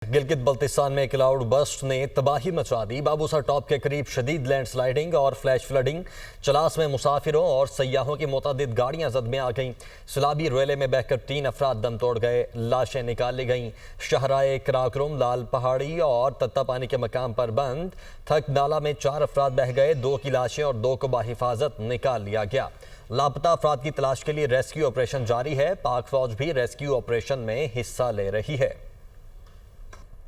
गिलगित बल्तिस्तान में cloud burst ने तबाही मचा दी। बाबूसर टॉप के करीब शदीद लैंडस्लाइडिंग और फ्लैश फ्लडिंग। चलास में मुसाफिरों और सयाहों की मुतअद्दिद गाड़ियां जद में आ गईं। सैलाबी रेले में बहकर 3 अफराद दम तोड़ गए। लाशें निकाली गईं। शाहराए कराक्रम, लाल पहाड़ी और तत्ता पानी के मकाम पर बंद थक नाला में 4 अफराद बह गए। 2 की लाशें और 2 को बाहिफाजत निकाल लिया गया। लापता अफराद की तलाश के लिए रेस्क्यू ऑपरेशन जारी है। पाक फौज भी रेस्क्यू ऑपरेशन में हिस्सा ले रही है।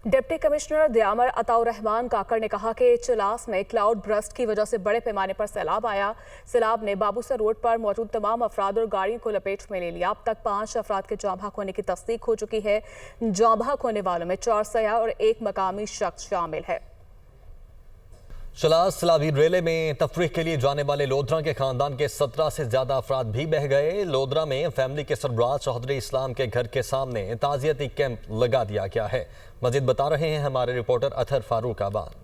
डिप्टी कमिश्नर दयामर अताउर रहमान काकर ने कहा कि चलास में क्लाउड बर्स्ट की वजह से बड़े पैमाने पर सैलाब आया। सैलाब ने बाबूसर रोड पर मौजूद तमाम अफराद और गाड़ियों को लपेट में ले लिया। अब तक 5 अफराद के जाँ भाग होने की तस्दीक हो चुकी है। जाँ भाग होने वालों में 4 सयाह और 1 मकामी शख्स शामिल है। चलास सैलाबी रेले में तफरीह के लिए जाने वाले लोधरा के खानदान के 17 से ज्यादा अफराद भी बह गए। लोधरा में फैमिली के सरबराह चौधरी इस्लाम के घर के सामने ताजियती कैंप लगा दिया गया है। मजीद बता रहे हैं हमारे रिपोर्टर अथर फारूक आबाद।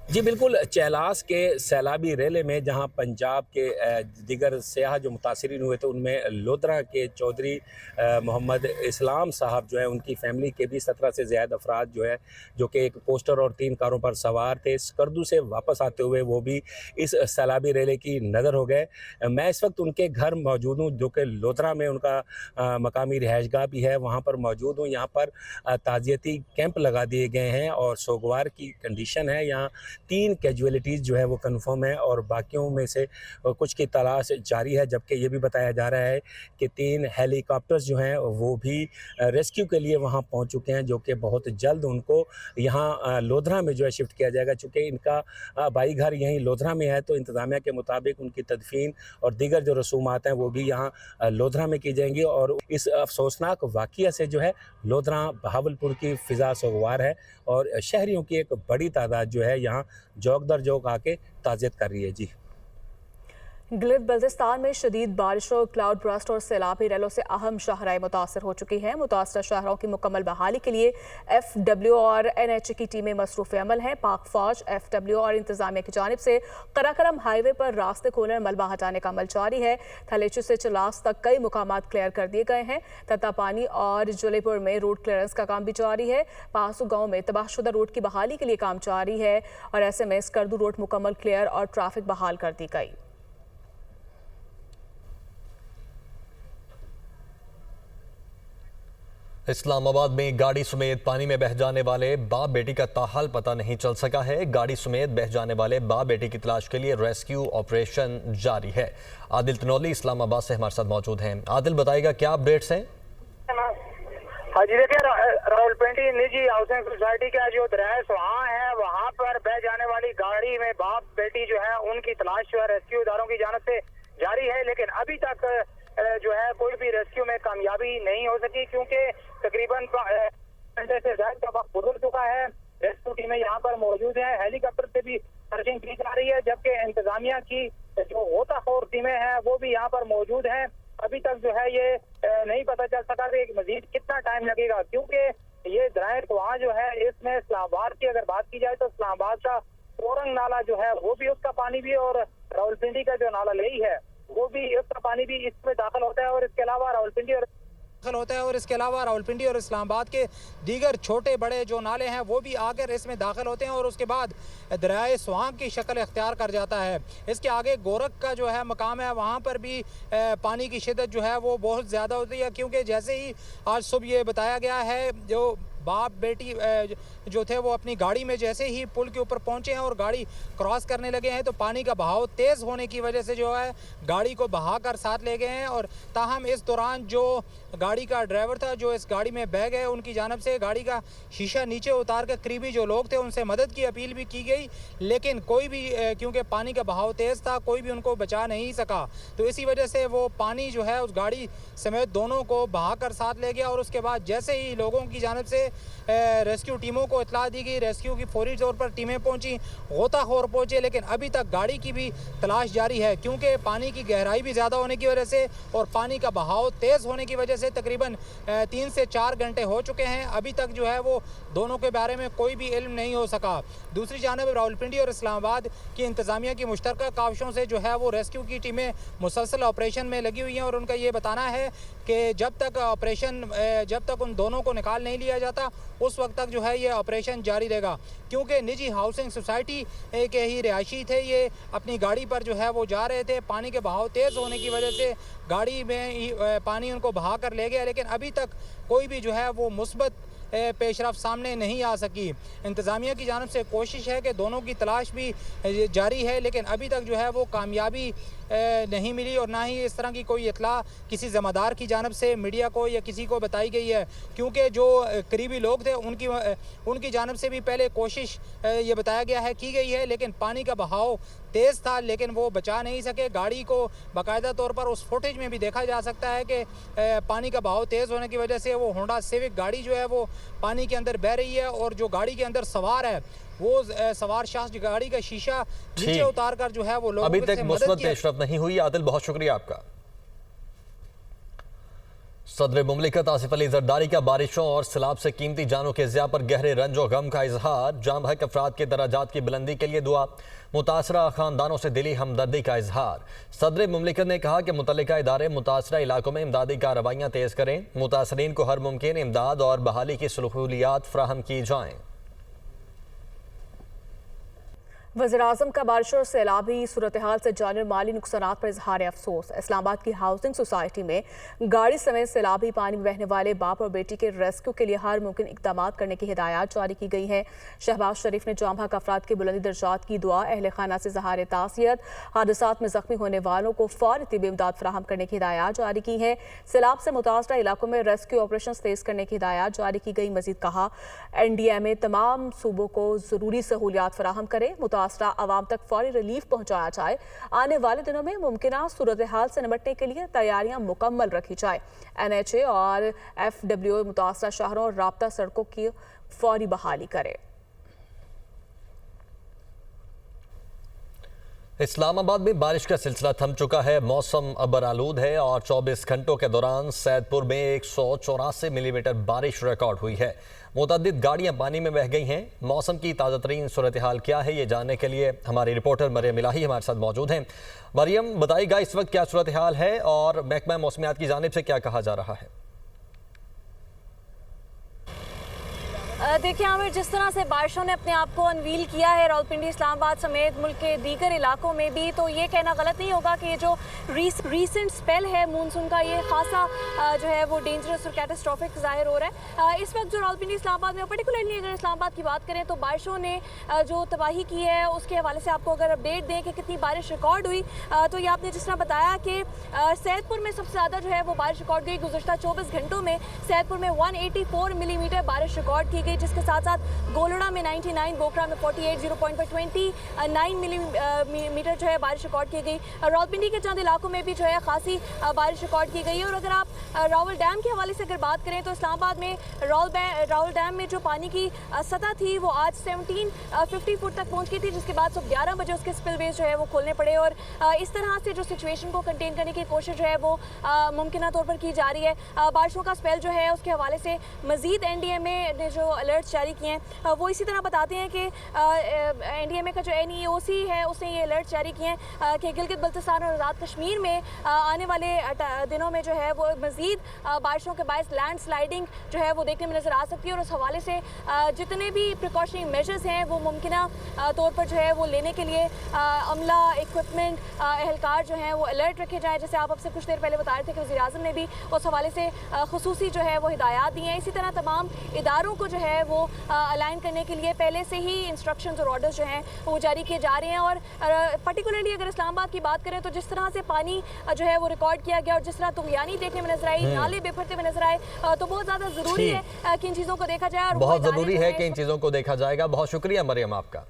जी बिल्कुल, चलास के सैलाबी रेले में जहां पंजाब के दिगर सयाह जो मुतासरीन हुए थे उनमें लोधरा के चौधरी मोहम्मद इस्लाम साहब जो है उनकी फैमिली के भी 17 से ज़्यादा अफराद जो है जो कि एक पोस्टर और 3 कारों पर सवार थे। स्कर्दू से वापस आते हुए वो भी इस सैलाबी रेले की नज़र हो गए। मैं इस वक्त उनके घर मौजूद हूँ जो कि लोधरा में उनका मकामी रिहाइशगाह भी है, वहाँ पर मौजूद हूँ। यहाँ पर ताज़ियती कैंप लगा दिए गए हैं और सोगवार की कंडीशन है। यहाँ 3 कैजुअलिटीज़ जो है वो कंफर्म है और बाकियों में से कुछ की तलाश जारी है। जबकि ये भी बताया जा रहा है कि 3 हेलीकॉप्टर्स जो हैं वो भी रेस्क्यू के लिए वहाँ पहुँच चुके हैं, जो कि बहुत जल्द उनको यहाँ लोधरा में जो है शिफ्ट किया जाएगा। चूँकि इनका भाई घर यहीं लोधरा में है तो इंतज़ामिया के मुताबिक उनकी तदफीन और दीगर जो रसूमात हैं वो भी यहाँ लोधरा में की जाएंगी। और इस अफसोसनाक वाक़या से जो है लोधरा बहावलपुर की फ़िज़ा सोगवार है और शहरियों की एक बड़ी तादाद जो है यहाँ जौक दर जौक आके ताज़ियत कर रही है। जी, गिलगित बल्तिस्तान में शदीद बारिशों, क्लाउड बर्स्ट और सैलाबी रेलों से अहम शाहराएं मुतासर हो चुकी हैं। मुतासर शहरों की मुकम्मल बहाली के लिए FW और NH की टीमें मसरूफ़ अमल हैं। पाक फौज, FW और इंतजामिया की जानिब से कराकरम हाईवे पर रास्ते खोलकर मलबा हटाने का अमल जारी है। थलेचू से चलास तक कई मुकामात क्लियर कर दिए गए हैं। तत्ता पानी और जुलेपुर में रोड क्लियरेंस का काम भी जारी है। पासू गाँव में तबाहशुदा रोड की बहाली के लिए काम जारी है और ऐसे में स्कर्दू रोड मुकम्मल क्लियर और ट्रैफिक बहाल कर दी गई। इस्लामाबाद में गाड़ी समेत पानी में बह जाने वाले बाप बेटी का ताहाल पता नहीं चल सका है। गाड़ी समेत बह जाने वाले बाप बेटी की तलाश के लिए रेस्क्यू ऑपरेशन जारी है। आदिल तनौली इस्लामाबाद से हमारे साथ मौजूद हैं। आदिल, बताइएगा क्या अपडेट्स हैं? हाँ जी, देखिए रावलपिंडी निजी हाउसिंग सोसाइटी का जो दरिया वहाँ है वहाँ पर बह जाने वाली गाड़ी में बाप बेटी जो है उनकी तलाश जो है रेस्क्यू इदारों की जानिब से जारी है। लेकिन अभी तक जो है कोई भी रेस्क्यू में कामयाबी नहीं हो सकी क्योंकि तकरीबन घंटे से ज्यादा वक्त गुजर चुका है। रेस्क्यू टीमें यहाँ पर मौजूद है। हेलीकॉप्टर से भी सर्चिंग की जा रही है, जबकि इंतजामिया की जो गोताखोर टीमें हैं वो भी यहाँ पर मौजूद हैं। अभी तक जो है ये नहीं पता चल सका कि मजीद कितना टाइम लगेगा, क्योंकि ये दरिया वहाँ जो है इसमें इस्लामाबाद की अगर बात की जाए तो इस्लामाबाद का कोरंग नाला जो है वो भी उसका पानी भी और रावलपिंडी का जो नाला लेई है वो भी उसका पानी भी इसमें दाखिल होता है और इसके अलावा रावलपिंडी और इस्लामाबाद के दीगर छोटे बड़े जो नाले हैं वो भी आकर इसमें दाखिल होते हैं और उसके बाद दरिया स्वांग की शक्ल इख्तियार कर जाता है। इसके आगे गोरख का जो है मकाम है वहाँ पर भी पानी की शिद्दत जो है वो बहुत ज़्यादा होती है, क्योंकि जैसे ही आज सुबह ये बताया गया है जो बाप बेटी जो थे वो अपनी गाड़ी में जैसे ही पुल के ऊपर पहुंचे हैं और गाड़ी क्रॉस करने लगे हैं तो पानी का बहाव तेज़ होने की वजह से जो है गाड़ी को बहाकर साथ ले गए हैं। और ताहम इस दौरान जो गाड़ी का ड्राइवर था जो इस गाड़ी में बह गए उनकी जानब से गाड़ी का शीशा नीचे उतार कर करीबी जो लोग थे उनसे मदद की अपील भी की गई, लेकिन कोई भी क्योंकि पानी का बहाव तेज़ था कोई भी उनको बचा नहीं सका। तो इसी वजह से वो पानी जो है उस गाड़ी समेत दोनों को बहाकर साथ ले गया और उसके बाद जैसे ही लोगों की जानब से रेस्क्यू टीमों को इतला दी गई, रेस्क्यू की फौरी तौर पर टीमें पहुंची, गोताखोर पहुंचे, लेकिन अभी तक गाड़ी की भी तलाश जारी है क्योंकि पानी की गहराई भी ज़्यादा होने की वजह से और पानी का बहाव तेज़ होने की वजह से तकरीबन 3 से 4 घंटे हो चुके हैं। अभी तक जो है वो दोनों के बारे में कोई भी इल्म नहीं हो सका। दूसरी जानब रावलपिंडी और इस्लामाबाद की इंतज़ामिया की मुश्तरका काविशों से जो है वो रेस्क्यू की टीमें मुसलसल ऑपरेशन में लगी हुई हैं और उनका ये बताना है कि जब तक उन दोनों को निकाल नहीं लिया जाता उस वक्त तक जो है ये ऑपरेशन जारी रहेगा, क्योंकि निजी हाउसिंग सोसाइटी के ही रिहायशी थे। ये अपनी गाड़ी पर जो है वो जा रहे थे, पानी के बहाव तेज़ होने की वजह से गाड़ी में ही पानी उनको बहा कर ले गया, लेकिन अभी तक कोई भी जो है वो मुस्बत पेशरफ्त सामने नहीं आ सकी। इंतज़ामिया की जानिब से कोशिश है कि दोनों की तलाश भी जारी है, लेकिन अभी तक जो है वो कामयाबी नहीं मिली और ना ही इस तरह की कोई इतला किसी ज़िम्मेदार की जानिब से मीडिया को या किसी को बताई गई है, क्योंकि जो करीबी लोग थे उनकी जानिब से भी पहले कोशिश ये बताया गया है की गई है, लेकिन पानी का बहाव तेज़ था लेकिन वो बचा नहीं सके। गाड़ी को बाकायदा तौर पर उस फुटेज में भी देखा जा सकता है कि पानी का बहाव तेज़ होने की वजह से वो होंडा सिविक गाड़ी जो है वो पानी के अंदर बह रही है और जो गाड़ी के अंदर सवार है वो सवार शख्स गाड़ी का शीशा नीचे उतार कर जो है वो लोग अभी तक मुस्बत पेशरफ्त नहीं हुई। आदिल, बहुत शुक्रिया आपका। सदर मुमलिकत आसिफ अली जरदारी का बारिशों और सैलाब से कीमती जानों के ज़िया पर गहरे रंज और गम का इजहार। जाम बहक अफराद के दराजात की बुलंदी के लिए दुआ। मुतासरा खानदानों से दिली हमदर्दी का इजहार। सदर मुमलिकत ने कहा कि मुतल्लिका इदारे मुतासरा इलाकों में इमदादी कार्रवाइयाँ तेज़ करें, मुतासरीन को हर मुमकिन इमदाद और बहाली की सहूलियात फराहम की जाएँ। वज़ीर-ए-आज़म का बारिश और सैलाबी सूरत हाल से जाने माली नुकसानात पर इजहार अफसोस। इस्लामाबाद की हाउसिंग सोसाइटी में गाड़ी समेत सैलाबी पानी में बहने वाले बाप और बेटी के रेस्क्यू के लिए हर मुमकिन इकदाम करने की हिदायत जारी की गई हैं। शहबाज शरीफ ने जाम बहक अफराद के बुलंदी दर्जात की दुआ, अहल खाना से इज़हार तासियत, हादसात में जख्मी होने वालों को फौरी तिब्बी इमदाद फराहम करने की हिदायत जारी की है। सैलाब से मुतासरा इलाकों में रेस्क्यू ऑपरेशन तेज करने की हिदायत जारी की गई। मजीद कहा, NDMA तमाम सूबों को ज़रूरी सहूलियात फराहम करे, मुतासरा आवाम तक फौरी रिलीफ पहुंचाया जाए। आने वाले दिनों में मुमकिना सूरत हाल से निपटने के लिए तैयारियां मुकम्मल रखी जाए। NHA और FWO मुतासरा शहरों और राब्ता सड़कों की फौरी बहाली करे। इस्लामाबाद में बारिश का सिलसिला थम चुका है। मौसम अबर आलूद है और 24 घंटों के दौरान सैदपुर में 184 मिलीमीटर बारिश रिकॉर्ड हुई है। मुतअद्दिद गाड़ियां पानी में बह गई हैं। मौसम की ताज़ा तरीन सूरत हाल क्या है, ये जानने के लिए हमारी रिपोर्टर मरियम इलाही हमारे साथ मौजूद हैं। मरियम, बताइएगा इस वक्त क्या सूरत हाल है और महकमा मौसमियात की जानिब से क्या कहा जा रहा है? देखिए आमिर, जिस तरह से बारिशों ने अपने आप को अनवील किया है रावलपिंडी, इस्लामाबाद समेत मुल्क के दीगर इलाकों में भी, तो ये कहना गलत नहीं होगा कि ये जो रीसेंट स्पेल है मानसून का, ये खासा जो है वो डेंजरस और कैटास्ट्रॉफिक जाहिर हो रहा है। इस वक्त जो रावलपिंडी इस्लामाबाद में, पर्टिकुलरली अगर इस्लामाबाद की बात करें तो बारिशों ने जो तबाही की है उसके हवाले से आपको अगर अपडेट दें कि कितनी बारिश रिकॉर्ड हुई, तो ये आपने जिस तरह बताया कि सैदपुर में सबसे ज़्यादा जो है वो बारिश रिकॉर्ड हुई। गुज़श्ता 24 घंटों में सैदपुर में 184 मिलीमीटर बारिश रिकॉर्ड की गई, जिसके साथ साथ गोलड़ा में 99, बोकरा में 48, 0.29 मिलीमीटर जो है बारिश रिकॉर्ड की गई। रावलपिंडी के चंद इलाकों में भी जो है खासी बारिश रिकॉर्ड की गई है। और अगर आप रावल डैम के हवाले से अगर बात करें तो इस्लामाबाद में रावल डैम में जो पानी की सतह थी वो आज 1750 फुट तक पहुंच गई थी, जिसके बाद सुबह 11 बजे उसके स्पिलवेज जो है वो खोलने पड़े। और इस तरह से जो सिचुएशन को कंटेन करने की कोशिश जो है वो मुमकिन तौर पर की जा रही है। बारिशों का स्पेल जो है उसके हवाले से मजीद NDMA ने जो अलर्ट जारी किए हैं वो इसी तरह बताते हैं कि NDMA का जो NEOC है उसने ये अलर्ट जारी किए हैं कि गिलगित बल्तिस्तान और आज़ाद कश्मीर में आने वाले दिनों में जो है वो मज़ीद बारिशों के बायस लैंड स्लाइडिंग जो है वो देखने में नज़र आ सकती है। और उस हवाले से जितने भी प्रिकॉशनरी मेजर्स हैं वो मुमकिना तौर पर जो है वो लेने के लिए अमला, इक्विपमेंट, एहलकार जो हैं वो अलर्ट रखे जाए। जैसे आप अब से कुछ देर पहले बता रहे थे कि वज़ीर-ए-आज़म ने भी उस हवाले से खुसूसी जो है वो हिदायत दी हैं। इसी तरह तमाम इदारों को जो है वो अलाइन करने के लिए पहले से ही इंस्ट्रक्शंस और ऑर्डर्स जो हैं वो जारी किए जा रहे हैं। और पर्टिकुलरली अगर इस्लामाबाद की बात करें तो जिस तरह से पानी जो है वो रिकॉर्ड किया गया और जिस तरह तुगयानी देखने में नजर आई, नाले बेफरते हुए नजर आए, तो बहुत ज़्यादा ज़रूरी है कि इन चीज़ों को देखा जाए। और बहुत ज़रूरी है कि इन चीज़ों को देखा जाएगा। बहुत शुक्रिया मरियम आपका।